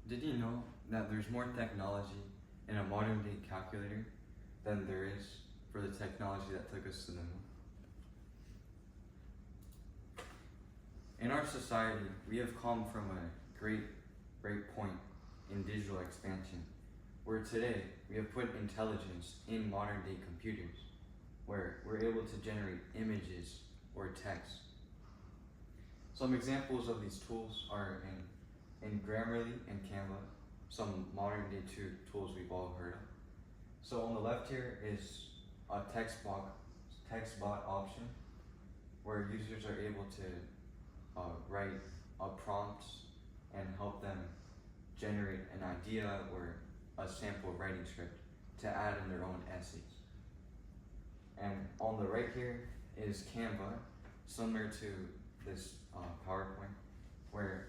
Did you know that there's more technology in a modern day calculator than there is for the technology that took us to the moon? In our society, we have come from a great point in digital expansion, where today we have put intelligence in modern day computers, where we're able to generate images or text. Some examples of these tools are in Grammarly and Canva, some modern day tools we've all heard of. So on the left here is a text bot option, where users are able to write a prompt and help them generate an idea or a sample writing script to add in their own essays. And on the right here is Canva, similar to this PowerPoint, where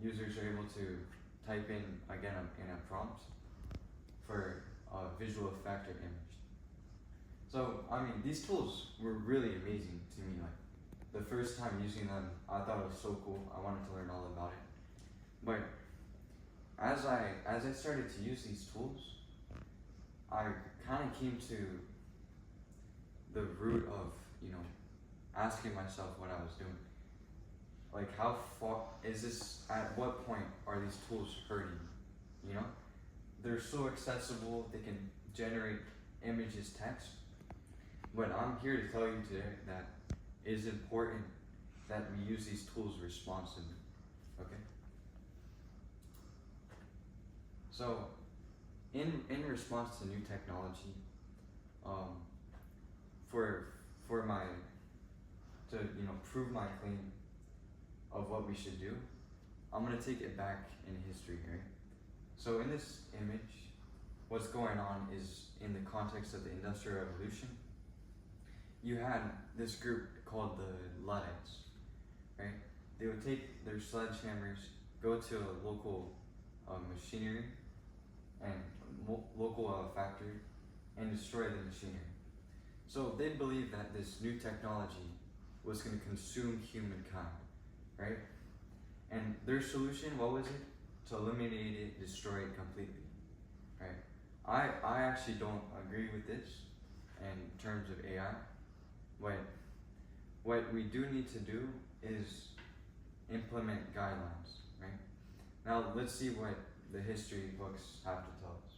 users are able to type in, again, in a prompt for a visual effect or image. So, I mean, these tools were really amazing to me. Like, the first time using them, I thought it was so cool. I wanted to learn all about it. But as I started to use these tools, I kind of came to the root of, asking myself what I was doing. Like, how far is this, at what point are these tools hurting me? They're so accessible, they can generate images, text, but I'm here to tell you today that it is important that we use these tools responsibly, okay? So, in response to new technology, to prove my claim of what we should do, I'm gonna take it back in history here. So in this image, what's going on is in the context of the Industrial Revolution, you had this group called the Luddites, right? They would take their sledgehammers, go to a local machinery and local factory and destroy the machinery. So they believed that this new technology was going to consume humankind, right? And their solution, what was it? To eliminate it, destroy it completely, right? I actually don't agree with this in terms of AI. What we do need to do is implement guidelines, right? Now let's see what the history books have to tell us.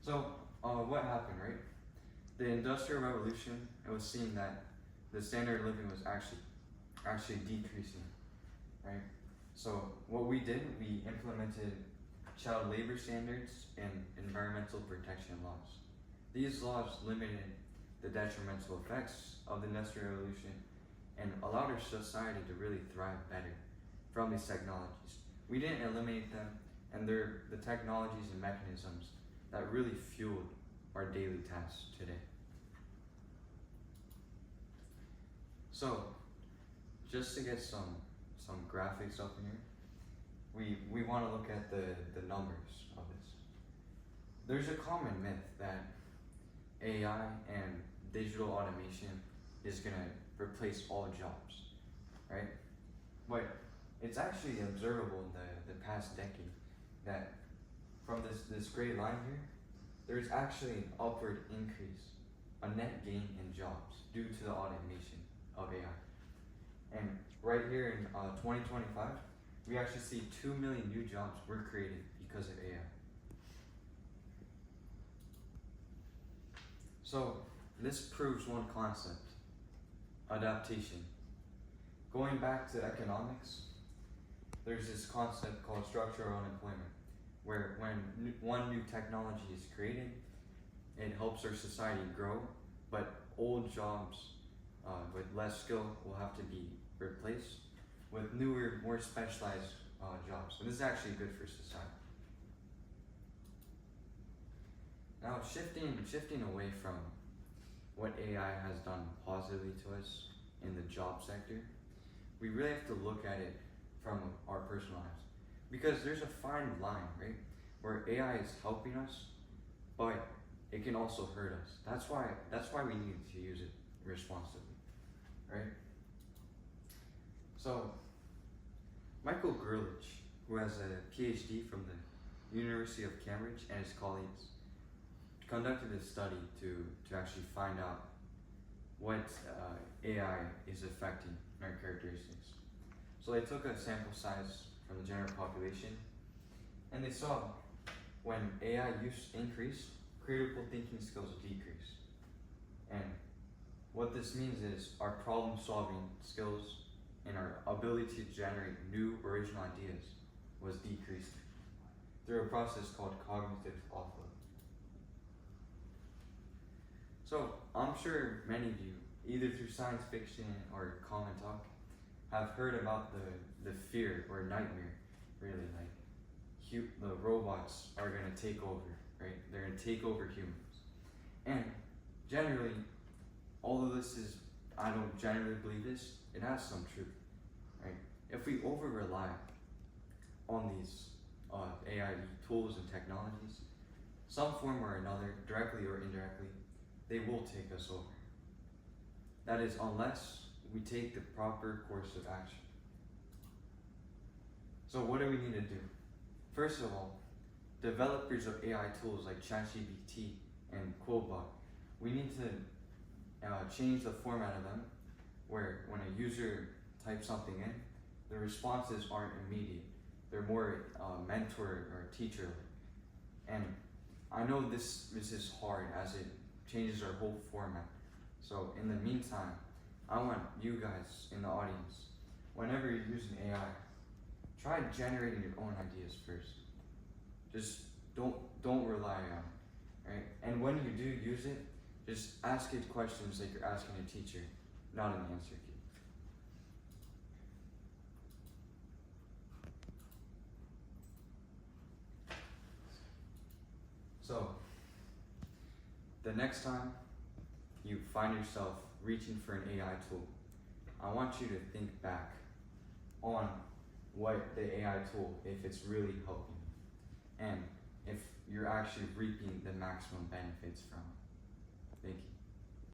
So what happened, right? The Industrial Revolution, it was seen that the standard of living was actually decreasing, right? So what we did, we implemented child labor standards and environmental protection laws. These laws limited the detrimental effects of the Industrial Revolution and allowed our society to really thrive better from these technologies. We didn't eliminate them, and they're the technologies and mechanisms that really fueled our daily tasks today. So, just to get some graphics up in here, we want to look at the numbers of this. There's a common myth that AI and digital automation is going to replace all jobs, right? But it's actually observable in the past decade that from this gray line here, there's actually an upward increase, a net gain in jobs due to the automation of AI. And right here in 2025, we actually see 2 million new jobs were created because of AI. So this proves one concept: adaptation. Going back to economics, there's this concept called structural unemployment, where when one new technology is created, it helps our society grow, but old jobs with less skill will have to be replaced with newer, more specialized jobs. And this is actually good for society. Now, shifting away from what AI has done positively to us in the job sector, we really have to look at it from our personal lives. Because there's a fine line, right? Where AI is helping us, but it can also hurt us. That's why we need to use it responsibly, right? So, Michael Gurlich, who has a PhD from the University of Cambridge, and his colleagues conducted a study to actually find out what AI is affecting our characteristics. So they took a sample size from the general population, and they saw when AI use increased, critical thinking skills decreased. And what this means is our problem solving skills and our ability to generate new original ideas was decreased through a process called cognitive offload. So I'm sure many of you, either through science fiction or common talk, have heard about the fear or nightmare, really, like the robots are going to take over, right? They're going to take over humans. And generally, although this is, I don't generally believe this, it has some truth, right? If we over rely on these AI tools and technologies, some form or another, directly or indirectly, they will take us over. That is, unless we take the proper course of action. So what do we need to do? First of all, developers of AI tools like ChatGPT and Quillbot, we need to change the format of them, where when a user types something in, the responses aren't immediate. They're more mentor or teacher. And I know this is hard as it changes our whole format. So in the meantime, I want you guys in the audience, whenever you're using AI, try generating your own ideas first. Just don't rely on it, right? And when you do use it, just ask it questions like you're asking a teacher, not an answer key. So, the next time you find yourself reaching for an AI tool, I want you to think back on what the AI tool, if it's really helping you, and if you're actually reaping the maximum benefits from it. Thank you.